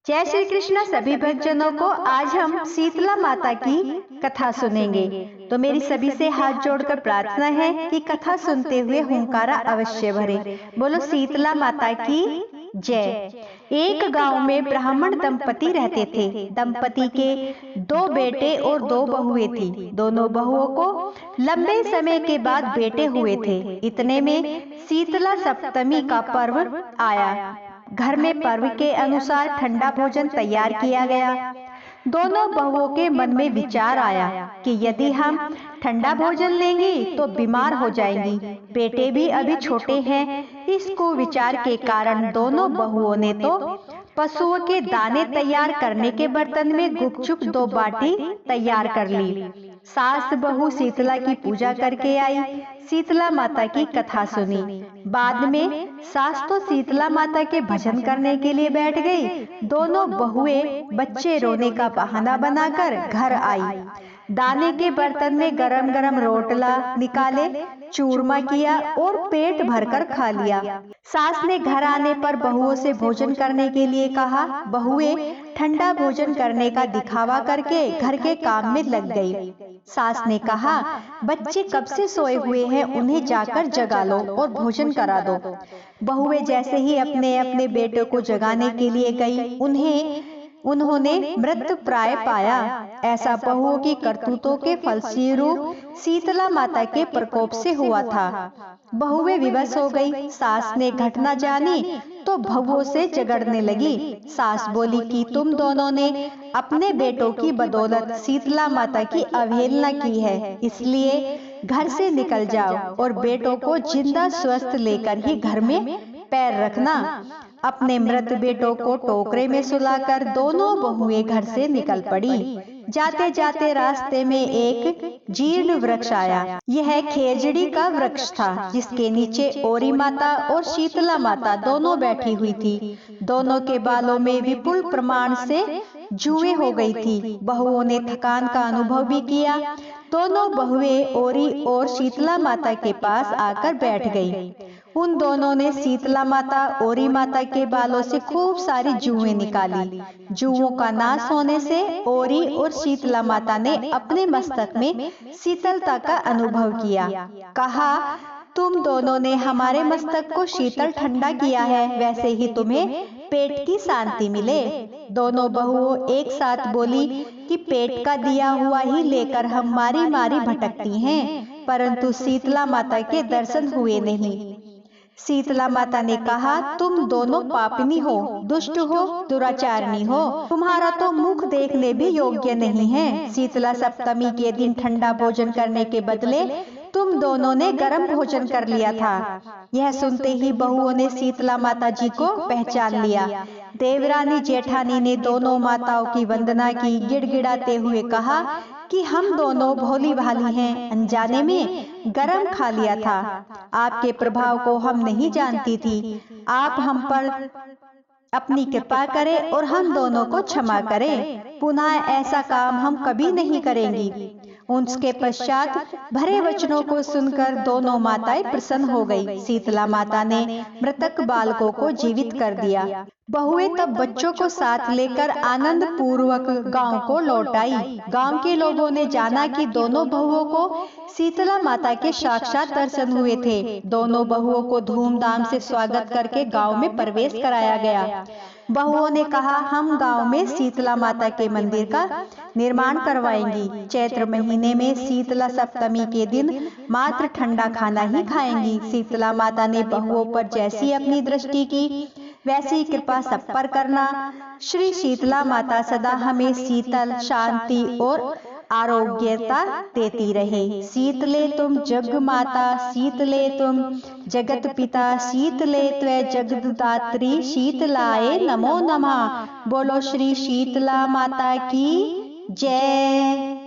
जय श्री कृष्ण सभी भक्तजनों को। आज हम शीतला माता की कथा सुनेंगे। तो मेरी सभी से हाथ जोड़कर प्रार्थना है कि कथा सुनते हुए हुंकारा अवश्य भरे। बोलो शीतला माता की जय। एक गांव में ब्राह्मण दंपति रहते थे। दंपति के 2 बेटे और 2 बहुएं थी। दोनों बहुओं को लंबे समय के बाद बेटे हुए थे। इतने में शीतला सप्तमी का पर्व आया। घर में पर्व के अनुसार ठंडा भोजन तैयार किया गया। दोनों बहुओं के मन में विचार आया कि यदि हम ठंडा भोजन लेंगे तो बीमार हो जाएंगी। बेटे भी अभी छोटे हैं। इस कुविचार के कारण दोनों बहुओं ने तो पशुओं के दाने तैयार करने के बर्तन में गुपचुप 2 बाटी तैयार कर ली। सास बहू शीतला की पूजा करके आई। शीतला माता की कथा सुनी। बाद में सास तो शीतला माता के भजन करने के लिए बैठ गई। दोनों बहुएं बच्चे रोने का बहाना बनाकर घर आई। दाने के बर्तन में गरम गरम रोटला निकाले, चूरमा किया और पेट भरकर खा लिया। सास ने घर आने पर बहुओं से भोजन करने के लिए कहा। बहुएं ठंडा भोजन करने का दिखावा करके घर के काम में लग गई। सास ने कहा, बच्चे कब से सोए हुए हैं, उन्हें जाकर जगा लो और भोजन करा दो। बहुएं जैसे ही अपने अपने बेटों को जगाने के लिए गई, उन्होंने मृत प्राय पाया। ऐसा बहुओं की करतूतों के फलस्वरूप शीतला माता के प्रकोप से हुआ था। बहुएं विवश हो गई। सास ने घटना जानी तो बहुओं से झगड़ने लगी। सास बोली कि तुम दोनों ने अपने बेटों की बदौलत शीतला माता की अवहेलना की है, इसलिए घर से निकल जाओ और बेटों को जिंदा स्वस्थ लेकर ही घर में पैर रखना। अपने मृत बेटों को टोकरे में सुलाकर दोनों बहुएं घर से निकल पड़ी। जाते जाते रास्ते में एक जीर्ण वृक्ष आया। यह खेजड़ी का वृक्ष था, जिसके नीचे ओरी माता और शीतला माता दोनों बैठी हुई थी। दोनों के बालों में विपुल प्रमाण से जुएं हो गई थी। बहुओं ने थकान का अनुभव भी किया। दोनों बहुएं ओरी और शीतला माता के पास आकर बैठ गई। उन दोनों ने शीतला माता ओरी माता के बालों से खूब सारी जुएं निकाली। जुओं का नाश होने से ओरी और शीतला माता ने अपने मस्तक में शीतलता का अनुभव किया। कहा, तुम दोनों ने हमारे मस्तक को शीतल ठंडा किया है, वैसे ही तुम्हें पेट की शांति मिले। दोनों बहुओं एक साथ बोली कि पेट का दिया हुआ ही लेकर हम मारी मारी भटकती हैं, परंतु शीतला माता के दर्शन हुए नहीं। शीतला माता ने कहा, तुम दोनों पापिनी हो, दुष्ट हो, दुराचारणी हो। तुम्हारा तो मुख देखने भी योग्य नहीं है। शीतला सप्तमी के दिन ठंडा भोजन करने के बदले तुम दोनों ने गरम भोजन कर लिया था। यह सुनते ही बहुओं ने शीतला माता जी को पहचान लिया। देवरानी जेठानी ने दोनों माताओं की वंदना की। गिड़गिड़ाते हुए कहा कि हम दोनों भोली भाली हैं, अनजाने में गरम खा लिया था। आपके प्रभाव को हम नहीं जानती थी। आप हम पर अपनी कृपा करें और हम दोनों को क्षमा करें। पुनः ऐसा काम हम कभी नहीं करेंगी। उसके पश्चात भरे वचनों को सुनकर दोनों माताएं प्रसन्न हो गई। शीतला माता ने मृतक बालकों को जीवित कर दिया। बहुएं तब बच्चों को साथ लेकर आनंद पूर्वक गांव को लौट आई। गांव के लोगों ने जाना कि दोनों बहुओं को शीतला माता के साक्षात दर्शन हुए थे। दोनों बहुओं को धूमधाम से स्वागत करके गांव में प्रवेश कराया गया। बहुओं ने कहा, हम गांव में शीतला माता के मंदिर का निर्माण करवाएंगी। चैत्र महीने में शीतला सप्तमी के दिन मात्र ठंडा खाना ही खाएंगी। शीतला माता ने बहुओं पर जैसी अपनी दृष्टि की, वैसी कृपा सब पर करना। श्री शीतला माता सदा हमें शीतल, शांति और आरोग्यता देती रहे। शीतले तुम जग माता, शीतले तुम जगत पिता, शीतले त्वै जगदात्री, शीतलाए नमो नमः। बोलो श्री शीतला माता की जय।